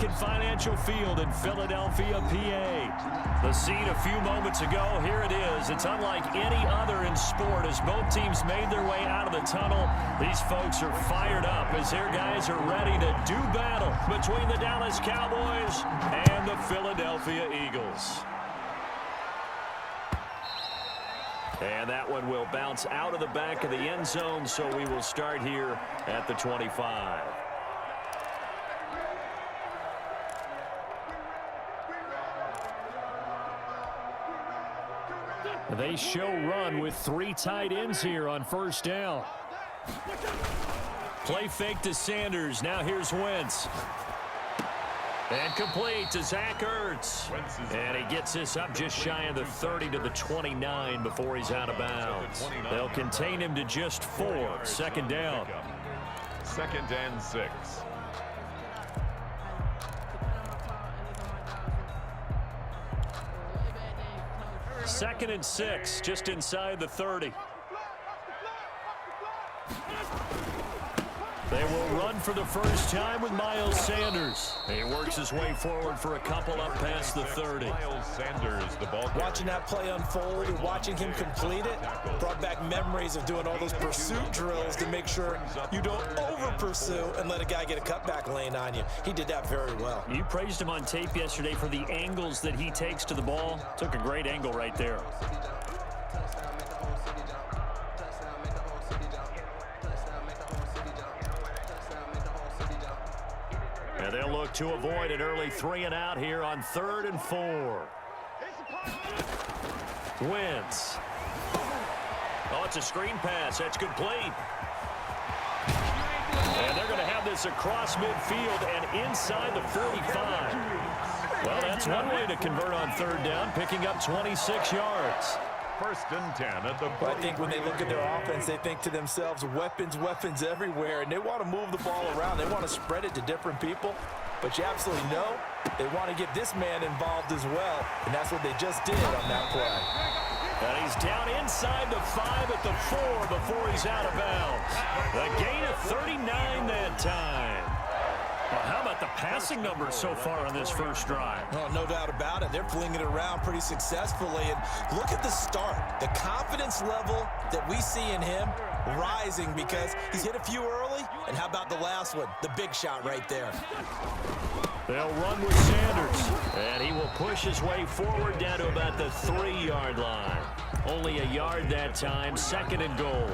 American Financial Field in Philadelphia, PA. The scene a few moments ago, here it is. It's unlike any other in sport as both teams made their way out of the tunnel. These folks are fired up as their guys are ready to do battle between the Dallas Cowboys and the Philadelphia Eagles. And that one will bounce out of the back of the end zone, so we will start here at the 25. They show run with 3 tight ends here on first down. Play fake to Sanders. Now here's Wentz. And complete to Zach Ertz. And he gets this up just shy of the 30 to the 29 before he's out of bounds. They'll contain him to just 4. Second down. 2nd and 6. Second and 6, just inside the 30. They will run for the first time with Miles Sanders. He works his way forward for a couple up past the 30. Miles Sanders, the ball. Watching that play unfold and watching him complete it brought back memories of doing all those pursuit drills to make sure you don't over-pursue and let a guy get a cutback lane on you. He did that very well. You praised him on tape yesterday for the angles that he takes to the ball. Took a great angle right there. And they'll look to avoid an early 3 and out here on 3rd and 4. Wentz. Oh, it's a screen pass. That's complete. And they're going to have this across midfield and inside the 45. Well, that's one way to convert on 3rd down, picking up 26 yards. 1st and 10 at the. Well, I think when they look at their offense, they think to themselves, weapons, weapons everywhere, and they want to move the ball around. They want to spread it to different people, but you absolutely know they want to get this man involved as well, and that's what they just did on that play. And he's down inside the 5 at the 4 before he's out of bounds. The gain of 39 that time. Well, how about the passing numbers so far on this first drive? Oh, no doubt about it. They're flinging it around pretty successfully. And look at the start. The confidence level that we see in him rising because he's hit a few early. And how about the last one? The big shot right there. They'll run with Sanders. And he will push his way forward down to about the 3-yard line. Only a yard that time. 2nd and goal.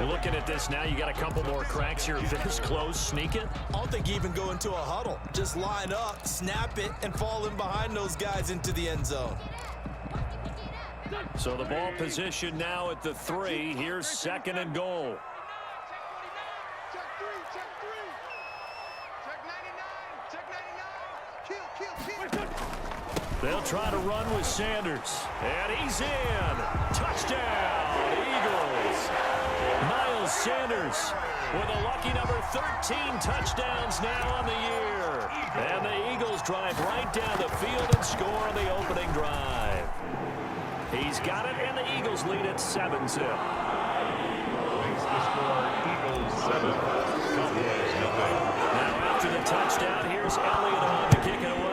Looking at this now, you got a couple more cracks here. This close, sneak it. I don't think you even go into a huddle. Just line up, snap it, and fall in behind those guys into the end zone. So the ball position now at the 3. Here's 2nd and goal. They'll try to run with Sanders. And he's in. Touchdown, Eagles. Miles Sanders with a lucky number 13 touchdowns now on the year. And the Eagles drive right down the field and score on the opening drive. He's got it, and the Eagles lead at 7-0. Makes the score Eagles 7. Cowboys nothing. Now after the touchdown, here's Elliott on to kick it away.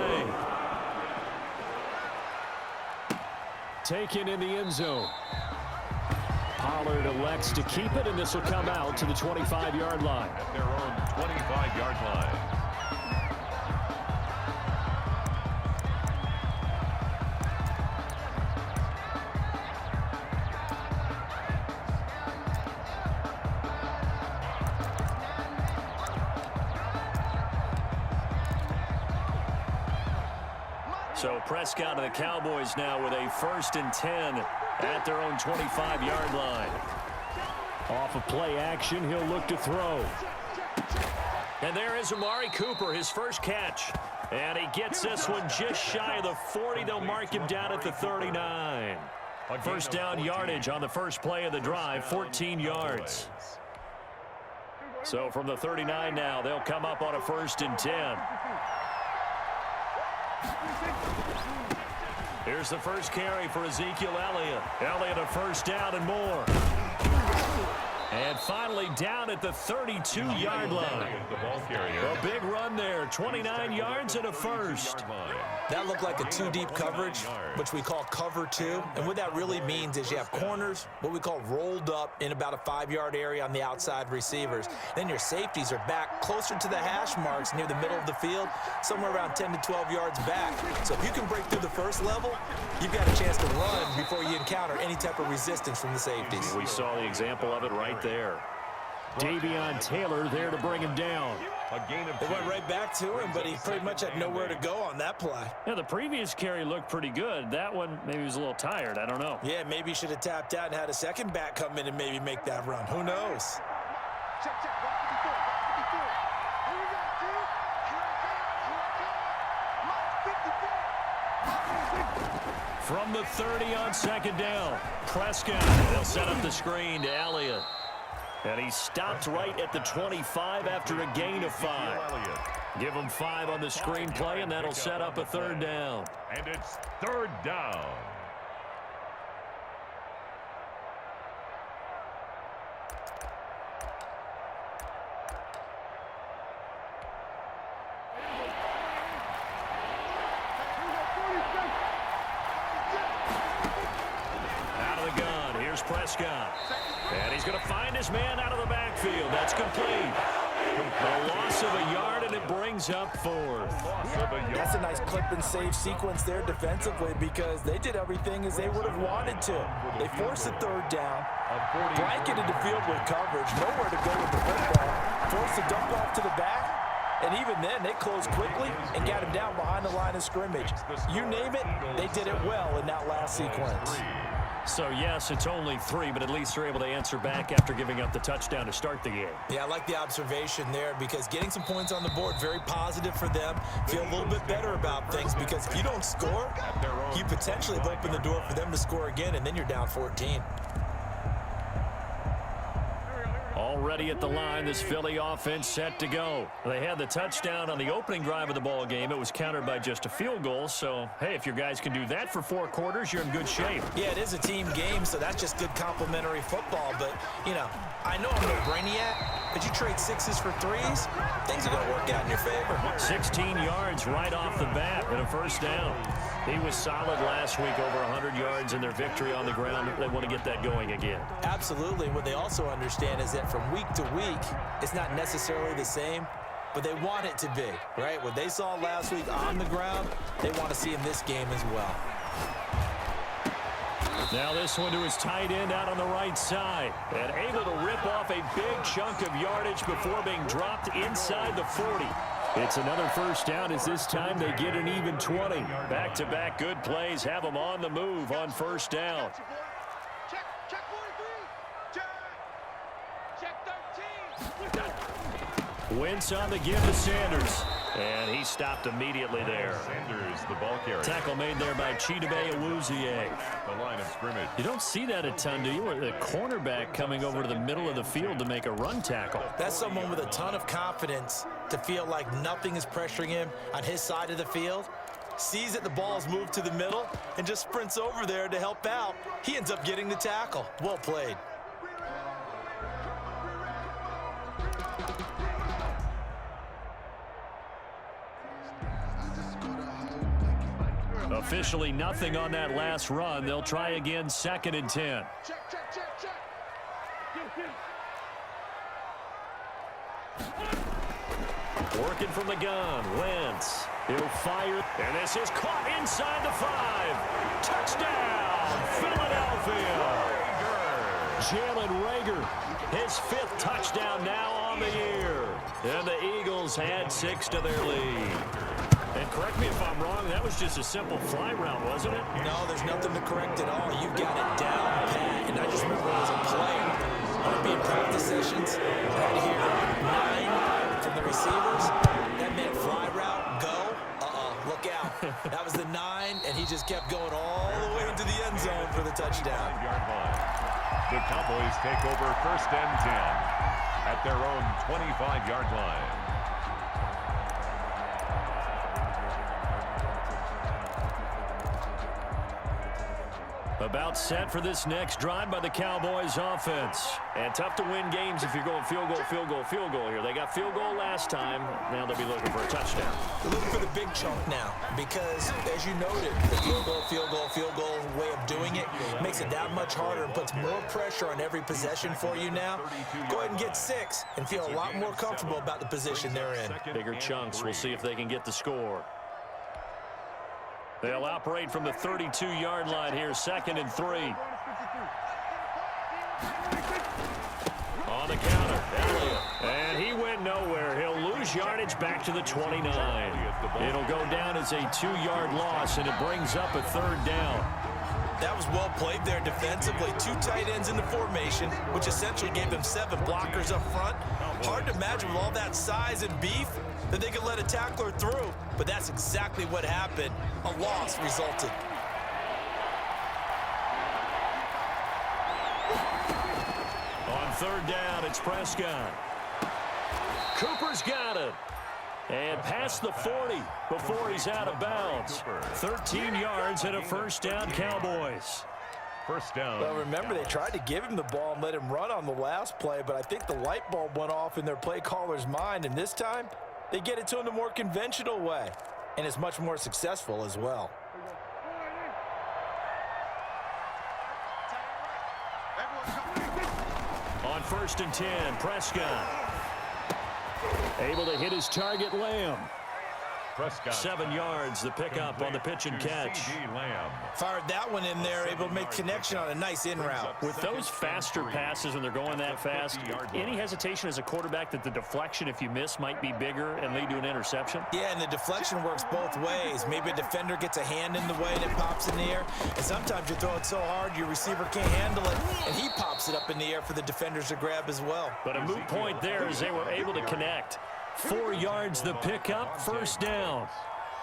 Taken in the end zone. Pollard elects to keep it, and this will come out to the 25-yard line. At their own 25-yard line. So Prescott and the Cowboys now with a 1st and 10 at their own 25-yard line. Off of play action, he'll look to throw. And there is Amari Cooper, his first catch. And he gets this one just shy of the 40. They'll mark him down at the 39. First down yardage on the first play of the drive, 14 yards. So from the 39 now, they'll come up on a 1st and 10. Here's the first carry for Ezekiel Elliott. Elliott a first down and more. And finally down at the 32-yard line. The ball carrier. A big run there, 29 yards and a first. That looked like a two-deep coverage, which we call cover two. And what that really means is you have corners, what we call rolled up in about a 5-yard area on the outside receivers. Then your safeties are back closer to the hash marks near the middle of the field, somewhere around 10 to 12 yards back. So if you can break through the first level, you've got a chance to run before you encounter any type of resistance from the safeties. We saw the example of it right there. Davion Taylor there to bring him down. A gain of They went right back to him, but he pretty much had nowhere to go on that play. Yeah, the previous carry looked pretty good. That one, maybe he was a little tired. I don't know. Yeah, maybe he should have tapped out and had a second back come in and maybe make that run. Who knows? From the 30 on second down, Prescott. They'll set up the screen to Elliott. And he stopped right at the 25 after a gain of 5. Give him 5 on the screen play, and that'll set up a third down. And it's third down. Out of the gun, here's Prescott. And he's going to find his man out of the backfield. That's complete. A loss of a yard, and it brings up 4th. That's a nice clip and save sequence there defensively because they did everything as they would have wanted to. They forced the third down, blanketed the field with coverage, nowhere to go with the football, forced the dump off to the back, and even then they closed quickly and got him down behind the line of scrimmage. You name it, they did it well in that last sequence. So, yes, it's only 3, but at least they're able to answer back after giving up the touchdown to start the game. Yeah, I like the observation there because getting some points on the board, very positive for them. Feel a little bit better about things because if you don't score, you potentially have opened the door for them to score again, and then you're down 14. Already at the line, this Philly offense set to go. They had the touchdown on the opening drive of the ball game. It was countered by just a field goal. So, hey, if your guys can do that for 4 quarters, you're in good shape. Yeah, it is a team game, so that's just good complimentary football. But, you know, I know I'm no brainiac, but you trade 6s for 3s, things are going to work out in your favor. 16 yards right off the bat and a first down. He was solid last week, over 100 yards in their victory on the ground. They want to get that going again. Absolutely. What they also understand is that from week to week, it's not necessarily the same, but they want it to be, right? What they saw last week on the ground, they want to see in this game as well. Now this one to his tight end out on the right side. And able to rip off a big chunk of yardage before being dropped inside the 40. It's another first down as this time they get an even 20. Back-to-back good plays have them on the move on first down. Wentz on the give to Sanders. And he stopped immediately there. Sanders, the ball carrier. Tackle made there by Chidobe Awuzie. The line of scrimmage. You don't see that a ton, do you? The cornerback coming over to the middle of the field to make a run tackle. That's someone with a ton of confidence to feel like nothing is pressuring him on his side of the field. Sees that the ball's moved to the middle and just sprints over there to help out. He ends up getting the tackle. Well played. Officially nothing on that last run. They'll try again, 2nd and 10. Working from the gun, Wentz. He'll fire, and this is caught inside the 5. Touchdown, Philadelphia. Jalen Reagor, his 5th touchdown now on the year. And the Eagles add 6 to their lead. And correct me if I'm wrong, that was just a simple fly route, wasn't it? No, there's nothing to correct at all. You've got it down pat. And I just remember as a player, I'd be in practice sessions, and I'd hear 9 from the receivers. That meant fly route, go. Look out. That was the 9, and he just kept going all the way into the end zone for the touchdown. The Cowboys take over 1st and 10 at their own 25-yard line. About set for this next drive by the Cowboys offense. And tough to win games if you're going field goal, field goal, field goal here. They got field goal last time. Now they'll be looking for a touchdown. They're looking for the big chunk now because, as you noted, the field goal way of doing it makes it that much harder and puts more pressure on every possession for you now. Go ahead and get 6 and feel a lot more comfortable about the position they're in. Bigger chunks. We'll see if they can get the score. They'll operate from the 32-yard line here, 2nd and 3. On the counter, Elliott. And he went nowhere. He'll lose yardage back to the 29. It'll go down as a 2-yard loss, and it brings up a 3rd down. That was well played there defensively. 2 tight ends in the formation, which essentially gave them 7 blockers up front. Hard to imagine with all that size and beef that they could let a tackler through, but that's exactly what happened. A loss resulted. On 3rd down, it's Prescott. Cooper's got it. And past the 40 before he's out of bounds. 13 yards and a 1st down, Cowboys. 1st down. Well, remember, they tried to give him the ball and let him run on the last play, but I think the light bulb went off in their play caller's mind, and this time they get it to him the more conventional way, and it's much more successful as well. On 1st and 10, Prescott. Able to hit his target, Lamb. Prescott. 7 yards, the pickup on the pitch and catch. Fired that one in there, able to make connection on a nice in route. With those faster passes, when they're going that fast, any hesitation as a quarterback that the deflection, if you miss, might be bigger and lead to an interception? Yeah, and the deflection works both ways. Maybe a defender gets a hand in the way and it pops in the air, and sometimes you throw it so hard your receiver can't handle it, and he pops it up in the air for the defenders to grab as well. But a moot point there as they were able to connect. 4 yards the pickup, 1st down.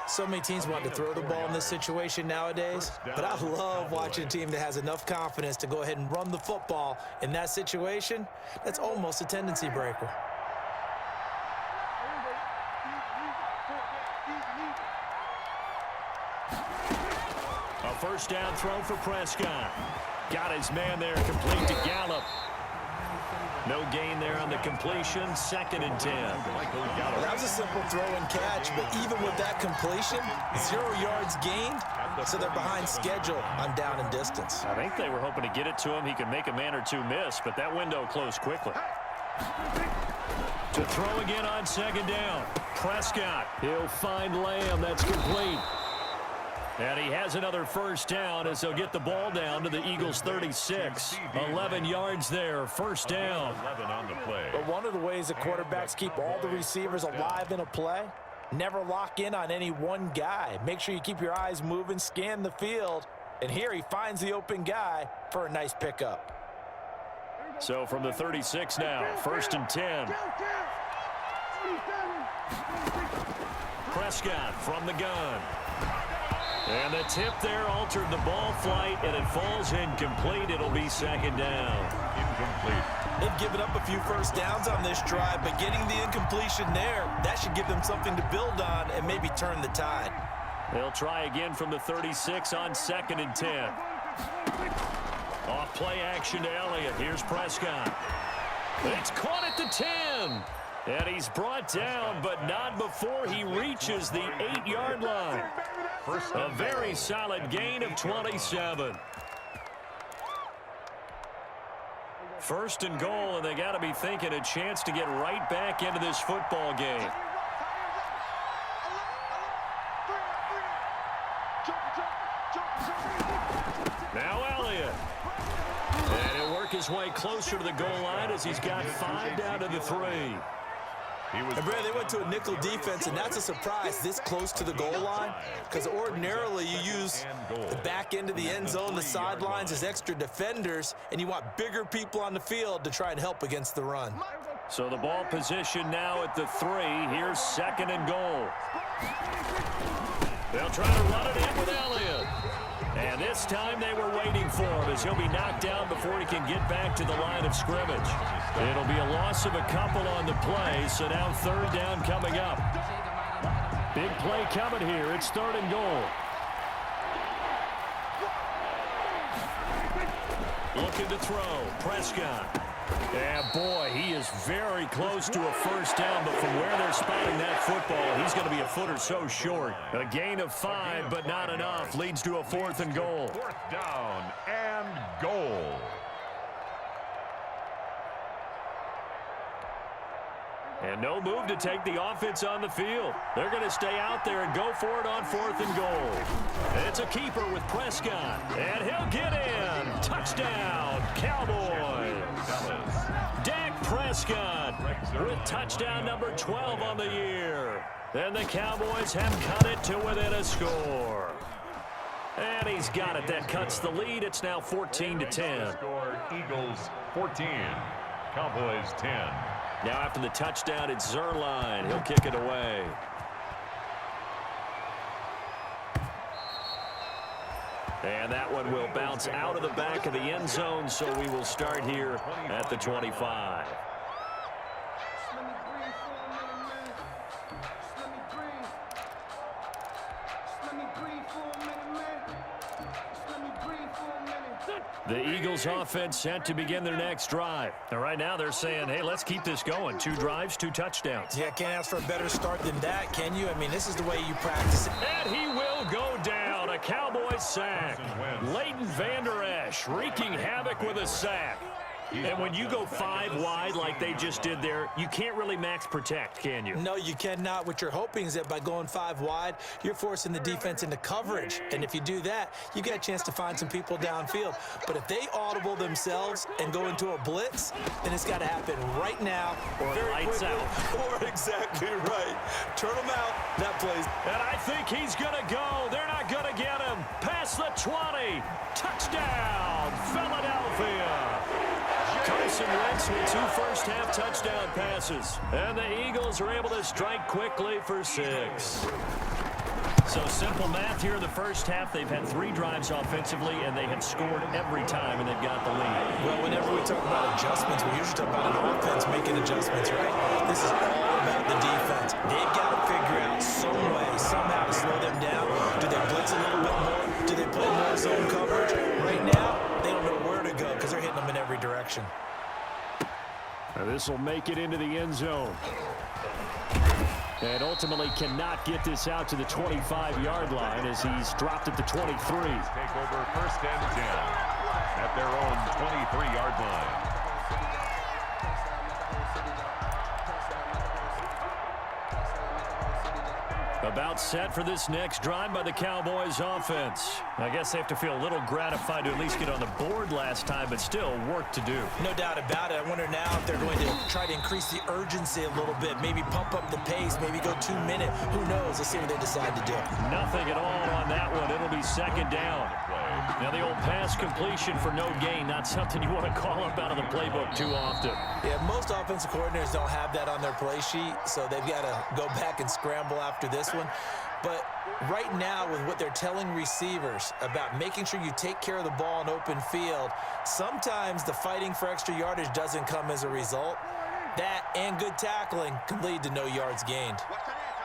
So many teams want to throw the ball in this situation nowadays, but I love watching a team that has enough confidence to go ahead and run the football in that situation. That's almost a tendency breaker. A 1st down throw for Prescott. Got his man there, complete to Gallup. No gain there on the completion, 2nd and 10. Well, that was a simple throw and catch, but even with that completion, 0 yards gained, so they're behind schedule on down and distance. I think they were hoping to get it to him. He could make a man or 2 miss, but that window closed quickly. To throw again on 2nd down. Prescott, he'll find Lamb. That's complete. And he has another 1st down as they'll get the ball down to the Eagles' 36. 11 yards there, 1st down. 11 on the play. But one of the ways that quarterbacks keep all the receivers alive in a play, never lock in on any one guy. Make sure you keep your eyes moving, scan the field, and here he finds the open guy for a nice pickup. So from the 36 now, 1st and 10. Prescott from the gun. And the tip there altered the ball flight, and it falls incomplete. It'll be 2nd down. Incomplete. They've given up a few 1st downs on this drive, but getting the incompletion there, that should give them something to build on and maybe turn the tide. They'll try again from the 36 on 2nd and 10. Off play action to Elliott. Here's Prescott. It's caught at the 10. And he's brought down, but not before he reaches the 8-yard line. A very solid gain of 27. 1st and goal, and they got to be thinking a chance to get right back into this football game. Now Elliott. And he'll work his way closer to the goal line as he's got 5 down to the 3. And Brad, they went to a nickel defense, and that's a surprise this close to the goal line, because ordinarily you use the back end of the end zone, the sidelines as extra defenders, and you want bigger people on the field to try and help against the run. So the ball position now at the 3. Here's 2nd and goal. They'll try to run it in with Elliott. And this time they were waiting for him as he'll be knocked down before he can get back to the line of scrimmage. It'll be a loss of a couple on the play, so now 3rd down coming up. Big play coming here. It's 3rd and goal. Looking to throw. Prescott. Yeah, boy, he is very close to a first down, but from where they're spotting that football, he's going to be a foot or so short. A gain of 5, but not enough. Leads to a 4th and goal. 4th down and goal. And no move to take the offense on the field. They're going to stay out there and go for it on 4th and goal. It's a keeper with Prescott, and he'll get in. Touchdown, Cowboys. Dak Prescott with touchdown number 12 on the year. And the Cowboys have cut it to within a score. And he's got it. That cuts the lead. It's now 14-10. Score, Eagles 14, Cowboys 10. Now after the touchdown, it's Zerline. He'll kick it away. And that one will bounce out of the back of the end zone, so we will start here at the 25. The Eagles offense set to begin their next drive. And right now they're saying, hey, let's keep this going. 2 drives, 2 touchdowns. Yeah, can't ask for a better start than that, can you? I mean, this is the way you practice it. And he will go down. A Cowboys sack. Leighton Vander Esch wreaking havoc with a sack. And when you go 5 wide like they just did there, you can't really max protect, can you? No, you cannot. What you're hoping is that by going 5 wide, you're forcing the defense into coverage. And if you do that, you get a chance to find some people downfield. But if they audible themselves and go into a blitz, then it's got to happen right now. Or lights out. Or exactly right. Turn them out. That plays. And I think he's going to go. They're not going to get him. Past the 20. Touchdown, Philadelphia. Carson Wentz with 2 first-half touchdown passes. And the Eagles are able to strike quickly for 6. So simple math here in the first half. They've had 3 drives offensively, and they have scored every time, and they've got the lead. Well, whenever we talk about adjustments, we usually talk about an offense making adjustments, right? This is all about the defense. They've got to figure out some way, somehow to slow them down. Do they blitz a little bit more? Do they play more zone coverage? Right now, they don't know where to go because they're hitting them in every direction. Now this will make it into the end zone. And ultimately cannot get this out to the 25-yard line as he's dropped at the 23. Take over 1st and 10 at their own 23-yard line. About set for this next drive by the Cowboys offense. I guess they have to feel a little gratified to at least get on the board last time, but still work to do. No doubt about it. I wonder now if they're going to try to increase the urgency a little bit, maybe pump up the pace, maybe go 2 minute. Who knows? Let's see what they decide to do. Nothing at all on that one. It'll be 2nd down. Now the old pass completion for no gain, not something you want to call up out of the playbook too often. Yeah, most offensive coordinators don't have that on their play sheet, so they've got to go back and scramble after this one. But right now, with what they're telling receivers about making sure you take care of the ball in open field, sometimes the fighting for extra yardage doesn't come as a result. That and good tackling can lead to no yards gained.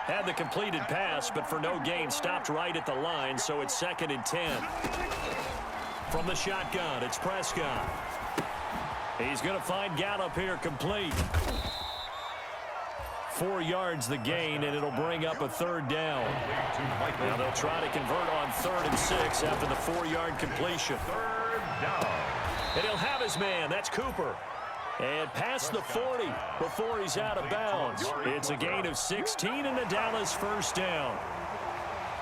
Had the completed pass, but for no gain, stopped right at the line, so it's 2nd and 10. From the shotgun, it's Prescott. He's going to find Gallup here complete. 4 yards the gain, and it'll bring up a 3rd down. Now they'll try to convert on 3rd and 6 after the 4-yard completion. 3rd down. And he'll have his man. That's Cooper. And past the 40 before he's out of bounds. It's a gain of 16 and a Dallas 1st down.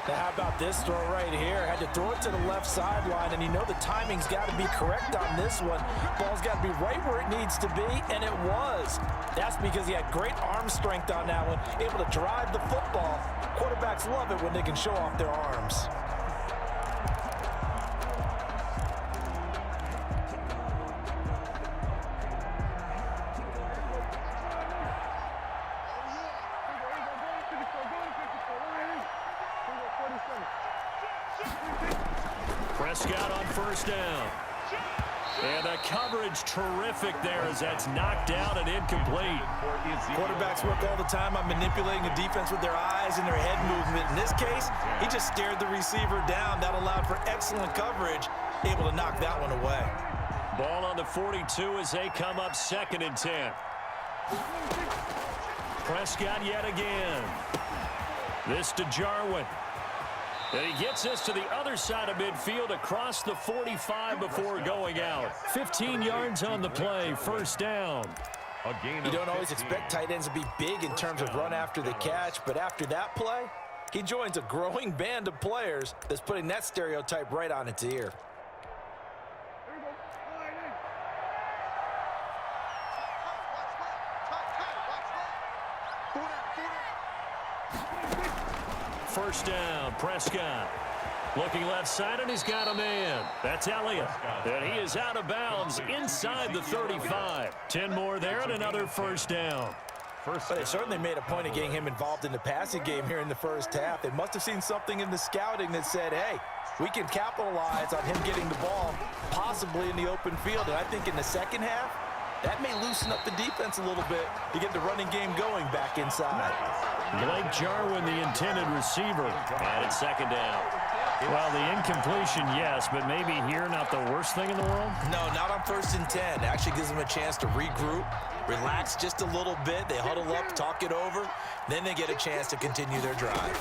Now, how about this throw right here? Had to throw it to the left sideline, and you know the timing's got to be correct on this one. Ball's got to be right where it needs to be, and it was. That's because he had great arm strength on that one, able to drive the football. Quarterbacks love it when they can show off their arms. Prescott on 1st down. And the coverage terrific there as that's knocked down and incomplete. Quarterbacks work all the time on manipulating the defense with their eyes and their head movement. In this case, he just stared the receiver down. That allowed for excellent coverage, able to knock that one away. Ball on the 42 as they come up 2nd and 10. Prescott yet again. This to Jarwin. And he gets this to the other side of midfield across the 45 before going out. 15 yards on the play, 1st down. You don't always expect tight ends to be big in terms of run after the catch, but after that play, he joins a growing band of players that's putting that stereotype right on its ear. First down, Prescott. Looking left side, and he's got a man. That's Elliott. And he is out of bounds inside the 35. 10 more there and another 1st down. But they certainly made a point of getting him involved in the passing game here in the 1st half. They must have seen something in the scouting that said, hey, we can capitalize on him getting the ball, possibly in the open field. And I think in the 2nd half, that may loosen up the defense a little bit to get the running game going back inside. Blake Jarwin, the intended receiver. And it's 2nd down. Well, the incompletion, yes, but maybe here not the worst thing in the world? No, not on 1st and 10. It actually gives them a chance to regroup, relax just a little bit. They huddle up, talk it over. Then they get a chance to continue their drive.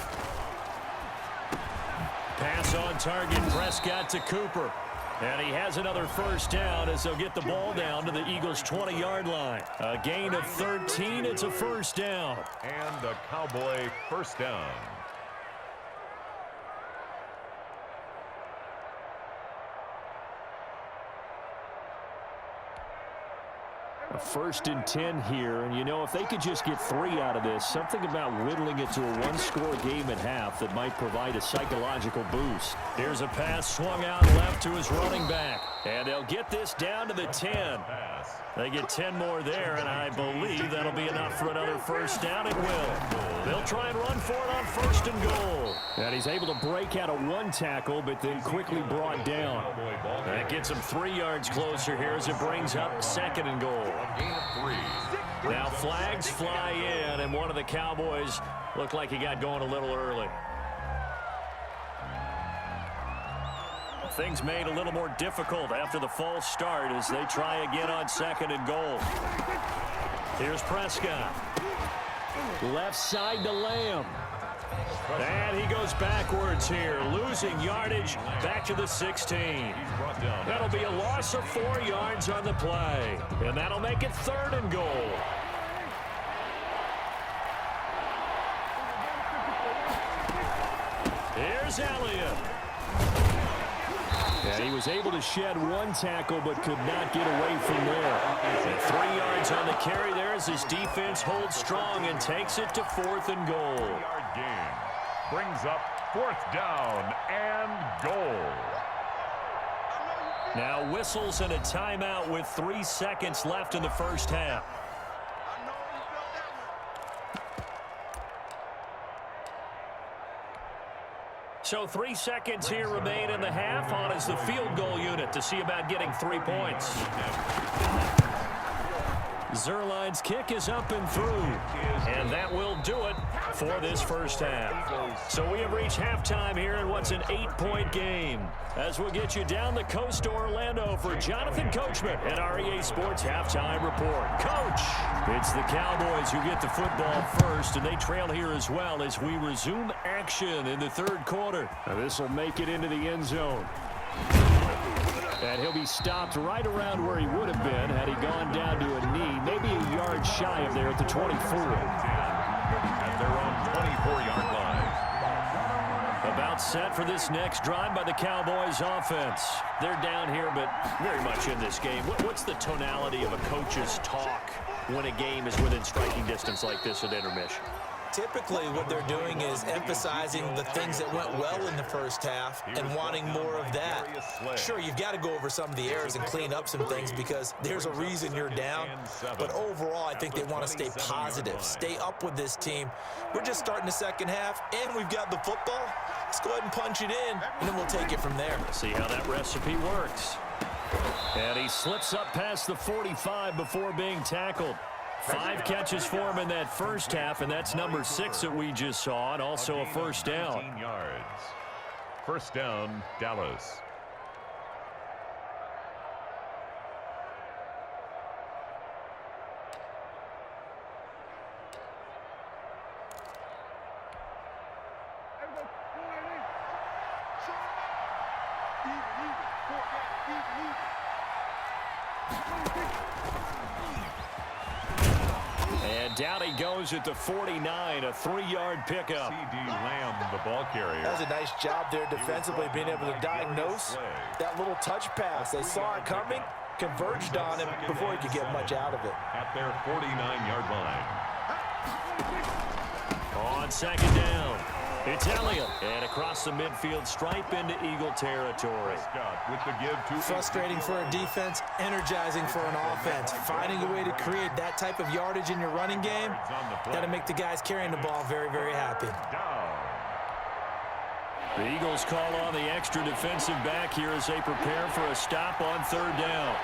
Pass on target, Prescott to Cooper. And he has another 1st down as they'll get the ball down to the Eagles' 20-yard line. A gain of 13. It's a 1st down. And the Cowboy 1st down. A 1st and 10 here, and you know, if they could just get 3 out of this, something about whittling it to a 1-score game at half that might provide a psychological boost. Here's a pass swung out left to his running back, and they'll get this down to the 10. They get 10 more there, and I believe that'll be enough for another 1st down. It will. They'll try and run for it on 1st and goal. And he's able to break out of 1 tackle, but then quickly brought down. That gets him 3 yards closer here as it brings up 2nd and goal. Now flags fly in, and one of the Cowboys looked like he got going a little early. Things made a little more difficult after the false start as they try again on 2nd and goal. Here's Prescott. Left side to Lamb. And he goes backwards here, losing yardage back to the 16. That'll be a loss of 4 yards on the play. And that'll make it 3rd and goal. Here's Elliott. And he was able to shed 1 tackle but could not get away from there. And 3 yards on the carry there as his defense holds strong and takes it to 4th and goal. 3-yard gain brings up 4th down and goal. Now whistles and a timeout with 3 seconds left in the 1st half. So 3 seconds here remain in the half. On is the field goal unit to see about getting 3 points. Zerline's kick is up and through. And that will do it for this 1st half. So we have reached halftime here in what's an 8-point game. As we'll get you down the coast to Orlando for Jonathan Coachman at REA Sports Halftime Report. Coach, it's the Cowboys who get the football first, and they trail here as well as we resume action in the 3rd quarter. Now this will make it into the end zone. And he'll be stopped right around where he would have been had he gone down to a knee, maybe a yard shy of there at the 24. At their own 24-yard line. About set for this next drive by the Cowboys offense. They're down here, but very much in this game. What's the tonality of a coach's talk when a game is within striking distance like this at intermission? Typically, what they're doing is emphasizing the things that went well in the 1st half and wanting more of that. Sure, you've got to go over some of the errors and clean up some things because there's a reason you're down. But overall, I think they want to stay positive, stay up with this team. We're just starting the 2nd half, and we've got the football. Let's go ahead and punch it in, and then we'll take it from there. See how that recipe works. And he slips up past the 45 before being tackled. 5 catches for him in that 1st half, and that's number 6 that we just saw, and also a 1st down. 15 yards. 1st down, Dallas. And down he goes at the 49, a 3-yard pickup. C.D. Lamb, the ball carrier. That was a nice job there defensively, being able to diagnose that little touch pass. They saw it coming, converged on him before he could get much out of it. At their 49-yard line. On second down, it's Elliott. And across the midfield stripe into Eagle territory. With the give to Frustrating for a defense, energizing for an offense. Finding a way to create that type of yardage in your running game, got to make the guys carrying the ball very, very happy. The Eagles call on the extra defensive back here as they prepare for a stop on third down.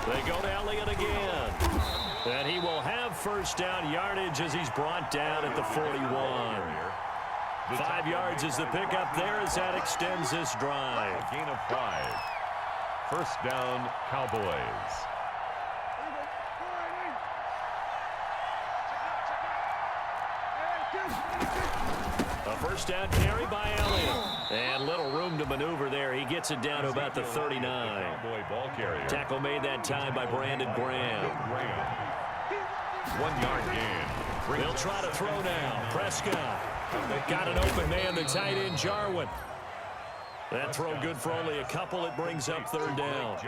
They go to Elliott again. And he will have first down yardage as he's brought down at the 41. 5 yards is the pickup there as that extends this drive. A gain of 5. First down, Cowboys. A first down carry by Elliott. And little room to maneuver there. He gets it down to about the 39. Ball carrier. Tackle made that time by Brandon Graham. 1 yard gain. They'll try to throw now. Prescott. Got an open man, the tight end, Jarwin. That throw good for only a couple. It brings up third down.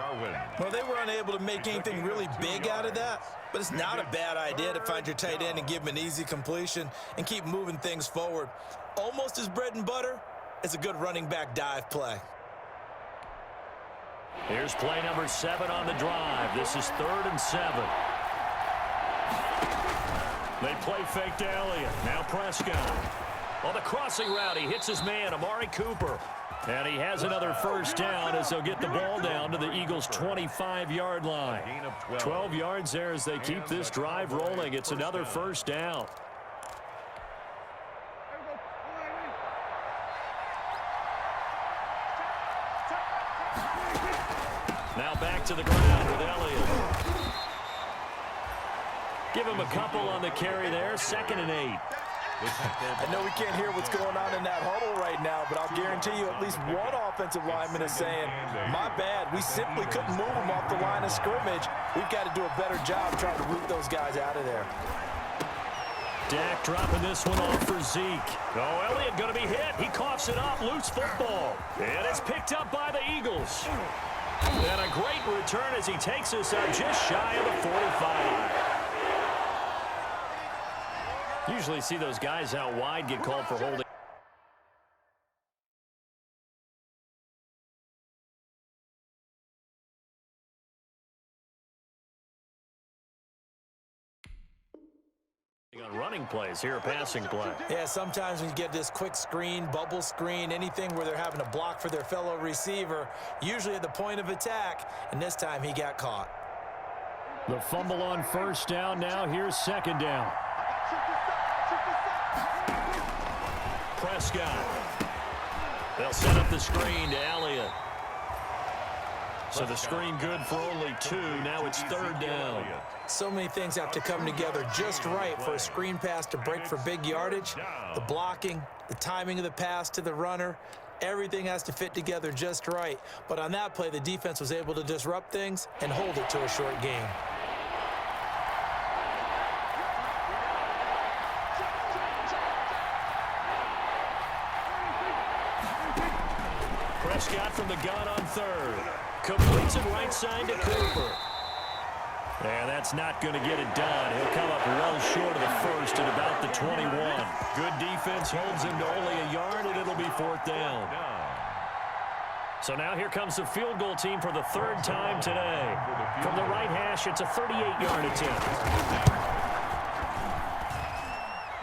Well, they were unable to make anything really big out of that, but it's not a bad idea to find your tight end and give him an easy completion and keep moving things forward. Almost as bread and butter as a good running back dive play. Here's play number 7 on the drive. This is 3rd and 7. They play fake to Elliott. Now Prescott. On the crossing route, he hits his man, Amari Cooper. And he has another first down as they'll get the ball down to the Eagles' 25-yard line. 12 yards there as they keep this drive rolling. It's another first down. Now back to the ground with Elliott. Give him a couple on the carry there. 2nd and 8. I know we can't hear what's going on in that huddle right now, but I'll guarantee you at least one offensive lineman is saying, my bad, we simply couldn't move them off the line of scrimmage. We've got to do a better job trying to root those guys out of there. Dak dropping this one off for Zeke. Oh, Elliott going to be hit. He coughs it up. Loose football. And it's picked up by the Eagles. And a great return as he takes us out just shy of the 45. Usually see those guys out wide get called for holding. On running plays here, a passing play. Yeah, sometimes when you get this quick screen, bubble screen, anything where they're having to block for their fellow receiver, usually at the point of attack, and this time he got caught. The fumble on first down. Now here's 2nd down. Prescott. They'll set up the screen to Elliott. So the screen good for only 2. Now it's 3rd down. So many things have to come together just right for a screen pass to break for big yardage. The blocking, the timing of the pass to the runner, everything has to fit together just right. But on that play, the defense was able to disrupt things and hold it to a short game. Prescott from the gun on 3rd. Completes it right side to Cooper. And that's not going to get it done. He'll come up well short of the first at about the 21. Good defense holds him to only a yard, and it'll be 4th down. So now here comes the field goal team for the 3rd time today. From the right hash, it's a 38-yard attempt.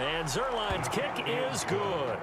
And Zerline's kick is good.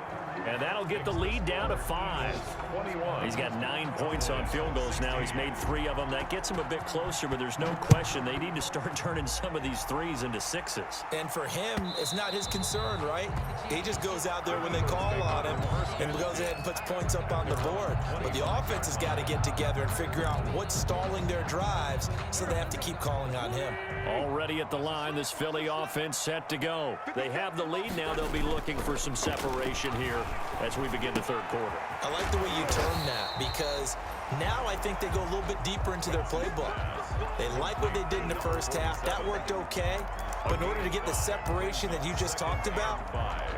And that'll get the lead down to 5. 21. He's got 9 points on field goals now. He's made 3 of them. That gets him a bit closer, but there's no question they need to start turning some of these 3s into 6s. And for him, it's not his concern, right? He just goes out there when they call on him and goes ahead and puts points up on the board. But the offense has got to get together and figure out what's stalling their drives, so they have to keep calling on him. Already at the line, this Philly offense set to go. They have the lead now. They'll be looking for some separation here as we begin the third quarter. I like the way you term that, because now I think they go a little bit deeper into their playbook. They like what they did in the first half. That worked okay. But in order to get the separation that you just talked about,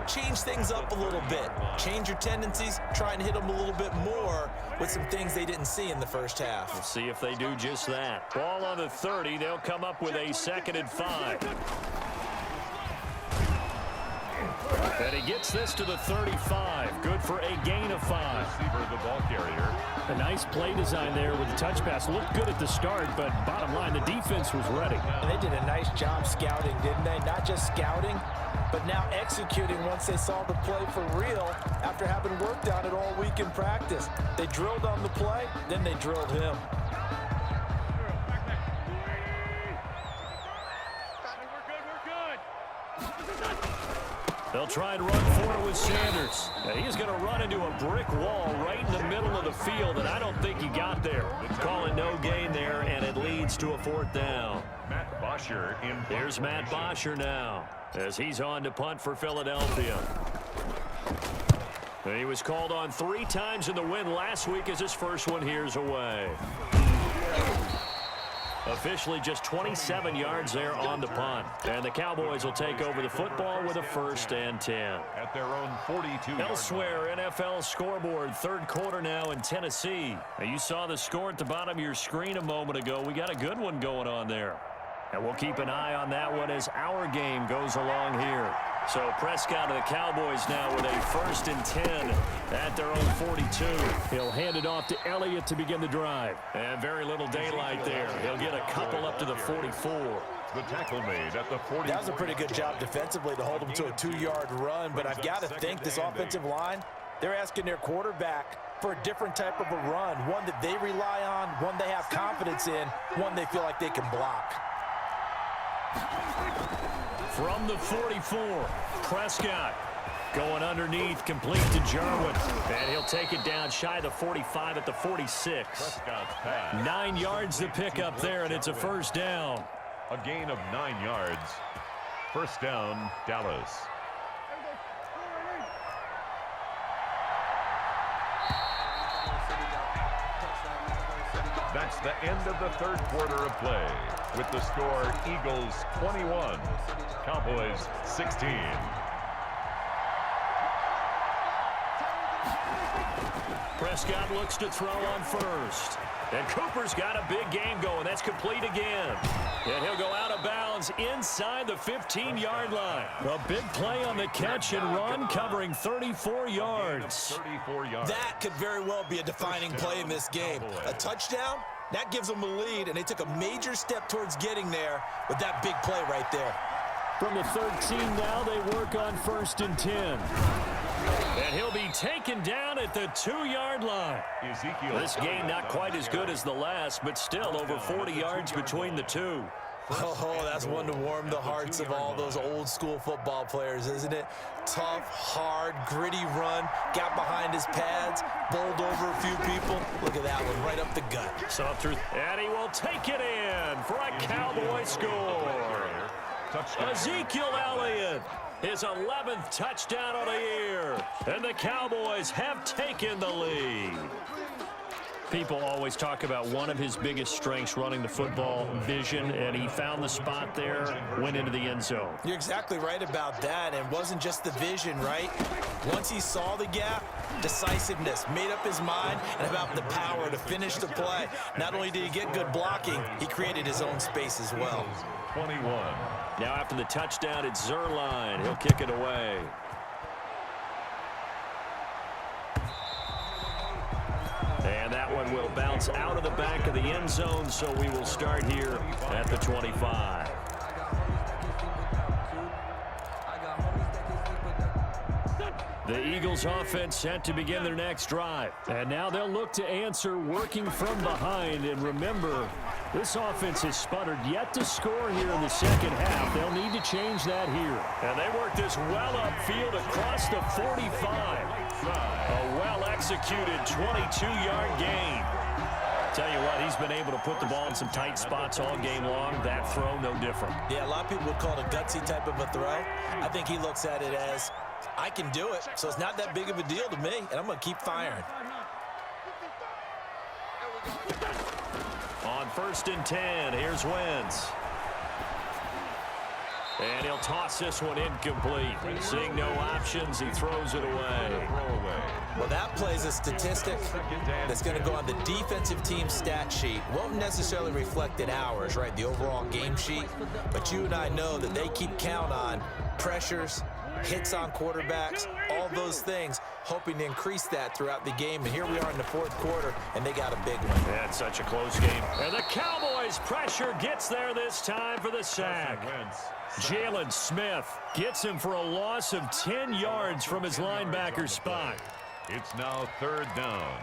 change things up a little bit. Change your tendencies, try and hit them a little bit more with some things they didn't see in the first half. We'll see if they do just that. Ball on the 30. They'll come up with a 2nd and 5. And he gets this to the 35. Good for a gain of 5. Receiver, the ball carrier. A nice play design there with the touch pass. Looked good at the start, but bottom line, the defense was ready. And they did a nice job scouting, didn't they? Not just scouting, but now executing once they saw the play for real after having worked on it all week in practice. They drilled on the play, then they drilled him. They'll try and run for it with Sanders. He's going to run into a brick wall right in the middle of the field, and I don't think he got there. Calling no gain there, and it leads to a 4th down. Matt Bosher in. Here's Matt Bosher now as he's on to punt for Philadelphia. And he was called on 3 times in the win last week as his first one here's away. Officially just 27 yards there on the punt. And the Cowboys will take over the football with a 1st and 10. At their own 42. Elsewhere, NFL scoreboard, third quarter now in Tennessee. Now, you saw the score at the bottom of your screen a moment ago. We got a good one going on there. And we'll keep an eye on that one as our game goes along here. So Prescott of the Cowboys now with a 1st and 10 at their own 42. He'll hand it off to Elliott to begin the drive. And very little daylight there. He'll get a couple up to the 44. The tackle made at the 40. That was a pretty good job defensively to hold him to a 2-yard run, but I've got to think this offensive line, they're asking their quarterback for a different type of a run, one that they rely on, one they have confidence in, one they feel like they can block. From the 44, Prescott going underneath, complete to Jarwin. And he'll take it down shy of the 45 at the 46. 9 yards to pick up there, and it's a 1st down. A gain of 9 yards. 1st down, Dallas. That's the end of the third quarter of play. With the score, Eagles 21, Cowboys 16. Prescott looks to throw on 1st. And Cooper's got a big game going. That's complete again. And he'll go out of bounds inside the 15-yard line. A big play on the catch and run, covering 34 yards. 34 yards. That could very well be a defining play in this game. A touchdown, that gives them a lead, and they took a major step towards getting there with that big play right there. From the 13 now, they work on 1st and 10. And he'll be taken down at the 2-yard line. This game not quite as good as the last, but still over 40 yards between the two. Oh, that's one to warm the hearts of all those old school football players, isn't it? Tough, hard, gritty run, got behind his pads, bowled over a few people. Look at that one, right up the gut. Saw through, and he will take it in for a Cowboy score. Ezekiel Elliott, his 11th touchdown of the year, and the Cowboys have taken the lead. People always talk about one of his biggest strengths running the football, vision, and he found the spot there, went into the end zone. You're exactly right about that, and it wasn't just the vision, right? Once he saw the gap, decisiveness, made up his mind, and about the power to finish the play. Not only did he get good blocking, he created his own space as well. 21. Now after the touchdown, it's Zerline. He'll kick it away. And that one will bounce out of the back of the end zone, so we will start here at the 25. The Eagles offense set to begin their next drive. And now they'll look to answer working from behind. And remember, this offense has sputtered yet to score here in the second half. They'll need to change that here. And they work this well upfield across the 45. A well-executed 22-yard gain. Tell you what, he's been able to put the ball in some tight spots all game long. That throw, no different. Yeah, a lot of people would call it a gutsy type of a throw. I think he looks at it as, I can do it, so it's not that big of a deal to me, and I'm going to keep firing. On 1st and 10, here's Wentz. And he'll toss this one incomplete. Seeing no options, he throws it away. Well, that plays a statistic that's going to go on the defensive team stat sheet. Won't necessarily reflect in ours, right, the overall game sheet. But you and I know that they keep count on pressures, hits on quarterbacks, all those things, hoping to increase that throughout the game. And here we are in the 4th quarter, and they got a big one. Yeah, it's such a close game. And the Cowboys' pressure gets there this time for the sack. Jalen Smith gets him for a loss of 10 yards from his linebacker spot. It's now 3rd down.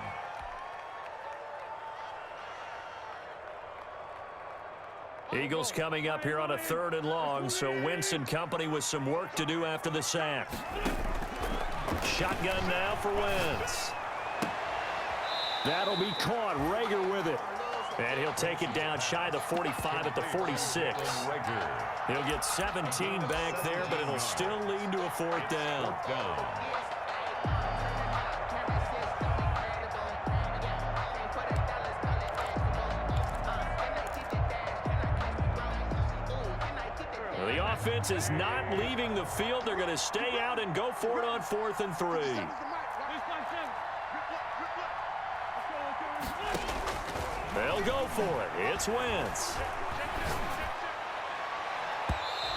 Eagles coming up here on a 3rd and long, so Wentz and company with some work to do after the sack. Shotgun now for Wentz. That'll be caught. Rager with it. And he'll take it down shy of the 45 at the 46. He'll get 17 back there, but it'll still lead to a 4th down. The offense is not leaving the field. They're going to stay out and go for it on 4th and 3. They'll go for it. It's Wentz.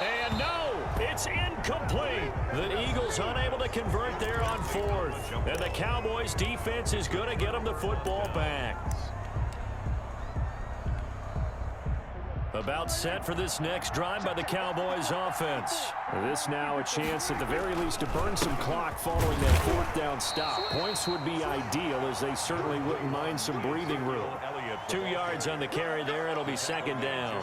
And no, it's incomplete. The Eagles unable to convert there on 4th. And the Cowboys defense is going to get them the football back. About set for this next drive by the Cowboys offense. This now a chance at the very least to burn some clock following that 4th down stop. Points would be ideal, as they certainly wouldn't mind some breathing room. 2 yards on the carry there. It'll be 2nd down.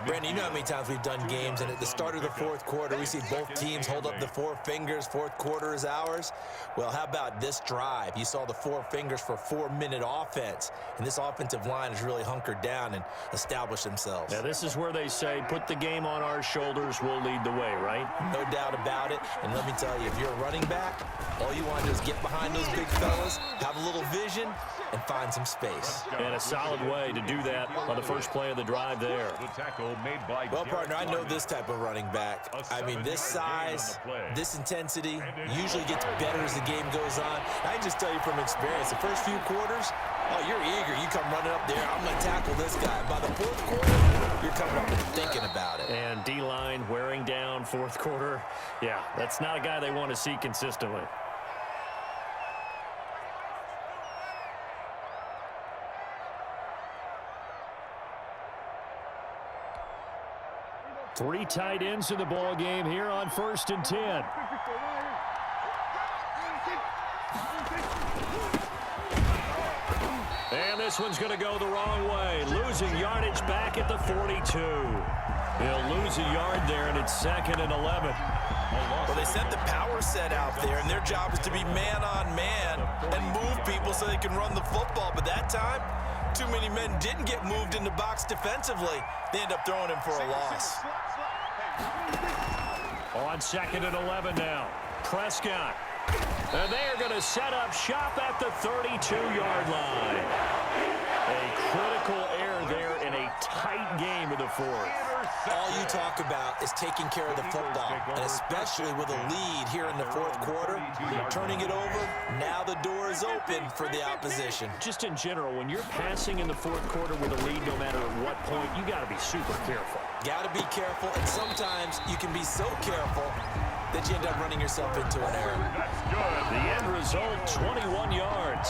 Brandon, you know how many times we've done games, and at the start of the 4th quarter, we see both teams hold up the 4 fingers. 4th quarter is ours. Well, how about this drive? You saw the 4 fingers for 4-minute offense, and this offensive line has really hunkered down and established themselves. Now, this is where they say, put the game on our shoulders, we'll lead the way, right? No doubt about it. And let me tell you, if you're a running back, all you want to do is get behind those big fellas, have a little vision, and find some space. And a solid way to do that on the first play of the drive there. Well, partner, I know this type of running back. I mean, this size, this intensity usually gets better as the game goes on. I can just tell you from experience, the first few quarters, oh, you're eager. You come running up there, I'm going to tackle this guy. By the 4th quarter, you're coming up and thinking about it. And D-line wearing down 4th quarter. Yeah, that's not a guy they want to see consistently. Three tight ends in the ball game here on 1st and 10. And this one's going to go the wrong way. Losing yardage back at the 42. He'll lose a yard there, and it's 2nd and 11. Well, they sent the power set out there, and their job is to be man-on-man and move people so they can run the football. But that time, too many men didn't get moved in the box defensively. They end up throwing him for a loss. On 2nd and 11 now. Prescott. And they are going to set up shop at the 32-yard line. A critical error there in a tight game of the 4th. All you talk about is taking care of the football, and especially with a lead here in the 4th quarter, turning it over, now the door is open for the opposition. Just in general, when you're passing in the 4th quarter with a lead, no matter at what point, you got to be super careful. Got to be careful, and sometimes you can be so careful that you end up running yourself into an error. The end result, 21 yards.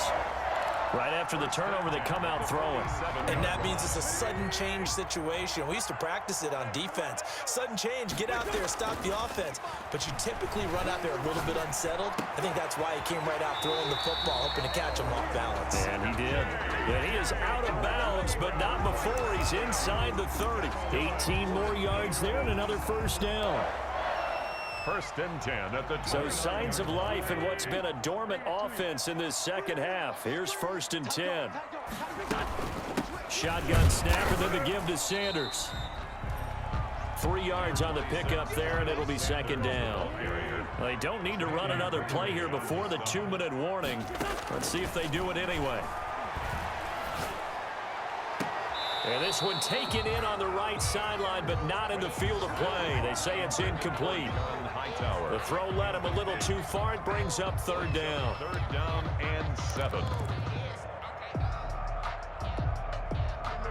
Right after the turnover, they come out throwing. And that means it's a sudden change situation. We used to practice it on defense. Sudden change, get out there, stop the offense. But you typically run out there a little bit unsettled. I think that's why he came right out throwing the football, hoping to catch him off balance. And he did. And he is out of bounds, but not before he's inside the 30. 18 more yards there and another first down. First and 10 at the 20. So signs of life in what's been a dormant offense in this second half. Here's first and 10. Shotgun snap and then the give to Sanders. 3 yards on the pickup there, and it'll be second down. Well, they don't need to run another play here before the 2-minute warning. Let's see if they do it anyway. And this one taken in on the right sideline, but not in the field of play. They say it's incomplete. The throw led him a little too far. It brings up third down. Third down and 7.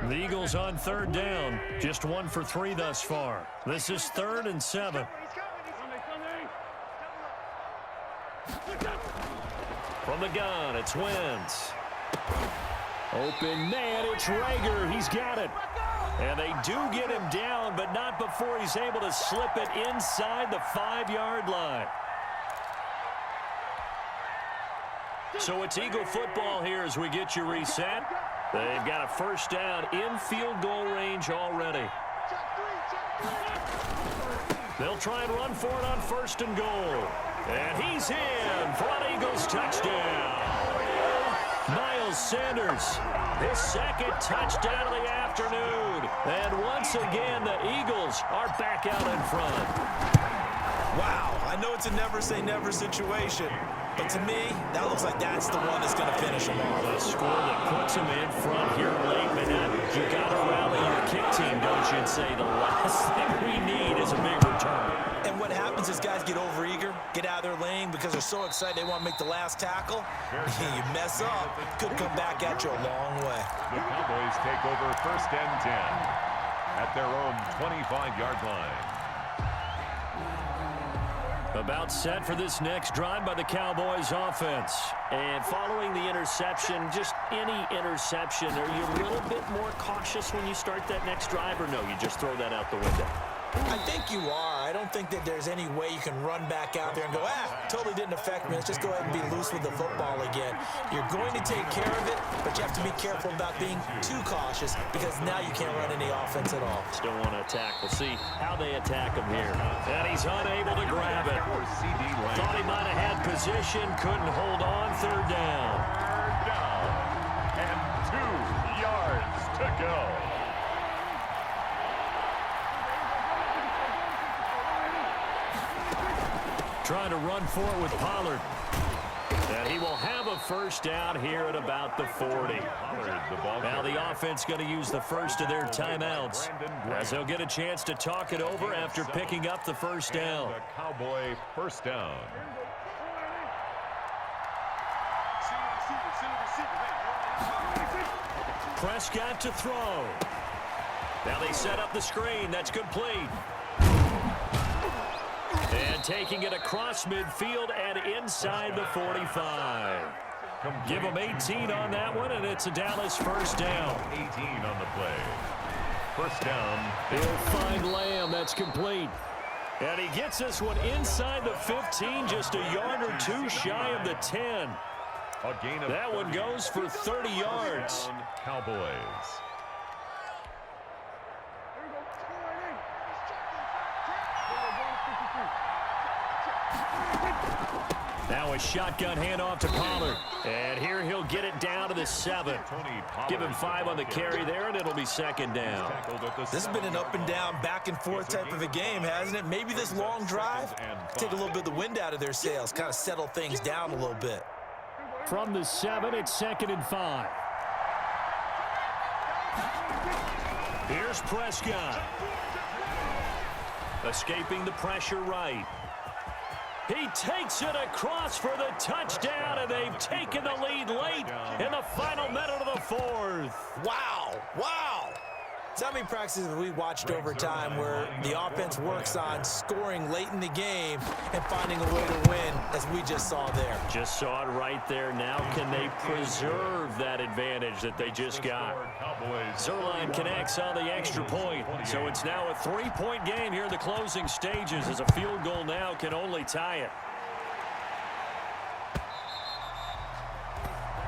The Eagles on third down. Just 1 for 3 thus far. This is 3rd and 7. From the gun, it's Wentz. Open man, it's Rager. He's got it. And they do get him down, but not before he's able to slip it inside the 5-yard line. So it's Eagle football here as we get you reset. They've got a first down in field goal range already. They'll try and run for it on first and goal. And he's in for an Eagles touchdown. Miles Sanders, his second touchdown of the afternoon. And once again, the Eagles are back out in front. Wow, I know it's a never-say-never situation, but to me, that looks like that's the one that's going to finish them off. A score that puts them in front here late, man. You got to rally your kick team, don't you, and say the last thing we need is a big return. And what happens is guys get overeager, get out of their lane because they're so excited they want to make the last tackle. You mess up, could come back at you a long way. The Cowboys take over first and 10 at their own 25-yard line. About set for this next drive by the Cowboys offense. And following the interception, just any interception, are you a little bit more cautious when you start that next drive, or no, you just throw that out the window? I think you are. I don't think that there's any way you can run back out there and go, totally didn't affect me. Let's just go ahead and be loose with the football again. You're going to take care of it, but you have to be careful about being too cautious because now you can't run any offense at all. Still want to attack. We'll see how they attack him here. And he's unable to grab it. Thought he might have had position, couldn't hold on. Third down. Third down and 2 yards to go. Trying to run for it with Pollard. And he will have a first down here at about the 40. Now the offense going to use the first of their timeouts as they'll get a chance to talk it over after picking up the first down. The Cowboy first down. Prescott to throw. Now they set up the screen. That's complete. And taking it across midfield and inside the 45. Give them 18 on that one, and it's a Dallas first down. 18 on the play. First down. He'll find Lamb. That's complete. And he gets this one inside the 15, just a yard or two shy of the 10. A gain of that one goes for 30 yards. Cowboys. Now a shotgun handoff to Pollard. And here he'll get it down to the 7. Give him 5 on the carry there, and it'll be second down. This has been an up and down, back and forth type of a game, hasn't it? Maybe this long drive, take a little bit of the wind out of their sails, kind of settle things down a little bit. From the 7, it's 2nd and 5. Here's Prescott. Escaping the pressure right. He takes it across for the touchdown, and they've taken the lead late in the final minute of the 4th. Wow, wow. So how many practices have we watched over time where the offense works on scoring late in the game and finding a way to win, as we just saw there? Just saw it right there. Now can they preserve that advantage that they just got? Zerline connects on the extra point. So it's now a 3-point game here in the closing stages, as a field goal now can only tie it.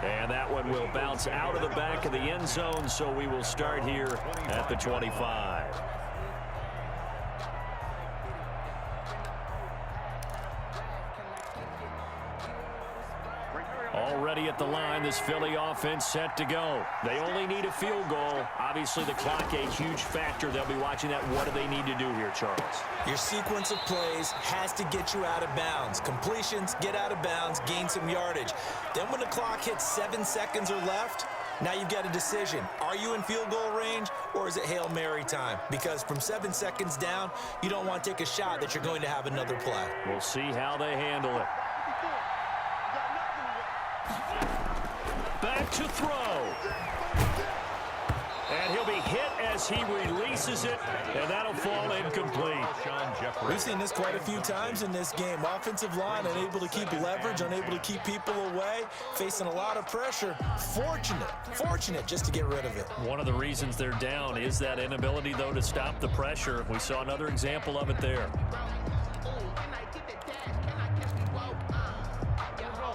And that one will bounce out of the back of the end zone, so we will start here at the 25. Already at the line, this Philly offense set to go. They only need a field goal. Obviously, the clock a huge factor. They'll be watching that. What do they need to do here, Charles? Your sequence of plays has to get you out of bounds. Completions, get out of bounds, gain some yardage. Then when the clock hits 7 seconds or left, now you've got a decision. Are you in field goal range, or is it Hail Mary time? Because from 7 seconds down, you don't want to take a shot that you're going to have another play. We'll see how they handle it. Back to throw. And he'll be hit as he releases it, and that'll fall incomplete. We've seen this quite a few times in this game. Offensive line unable to keep leverage, unable to keep people away, facing a lot of pressure. Fortunate just to get rid of it. One of the reasons they're down is that inability, though, to stop the pressure. We saw another example of it there.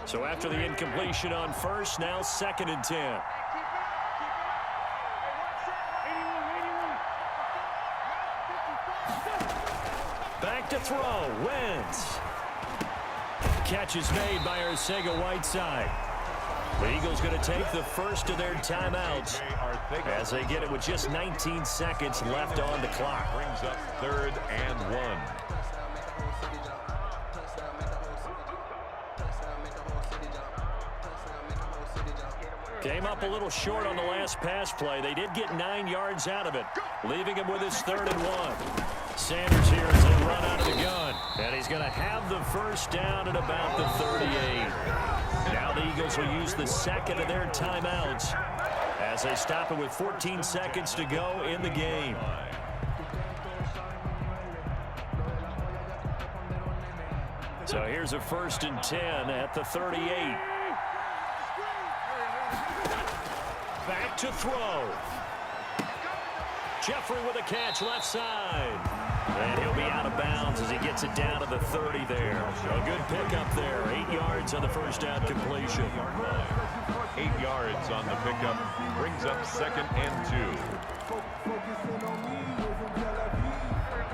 So after the incompletion on first, now 2nd and 10. Back to throw. Wentz. Catch is made by Arcega-Whiteside. The Eagles going to take the first of their timeouts as they get it with just 19 seconds left on the clock. Brings up 3rd and 1. Came up a little short on the last pass play. They did get 9 yards out of it, leaving him with his 3rd and 1. Sanders here as they run out of the gun. And he's going to have the first down at about the 38. Now the Eagles will use the second of their timeouts as they stop it with 14 seconds to go in the game. So here's a 1st and 10 at the 38. Back to throw. Jeffrey with a catch left side. And he'll be out of bounds as he gets it down to the 30 there. A good pickup there. 8 yards on the first down completion. 8 yards on the pickup. Brings up 2nd and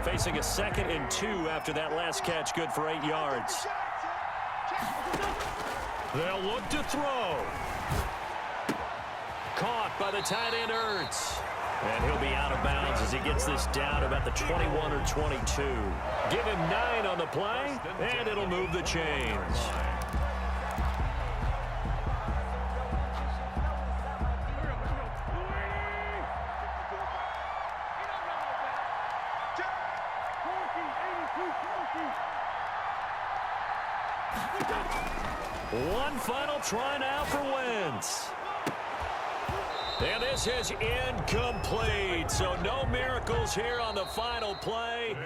2. Facing a 2nd and 2 after that last catch. Good for 8 yards. They'll look to throw. Caught by the tight end, Ertz. And he'll be out of bounds as he gets this down about the 21 or 22. Give him 9 on the play, and it'll move the chains. One final try now for Wentz. And this is incomplete, so no miracles here on the final play.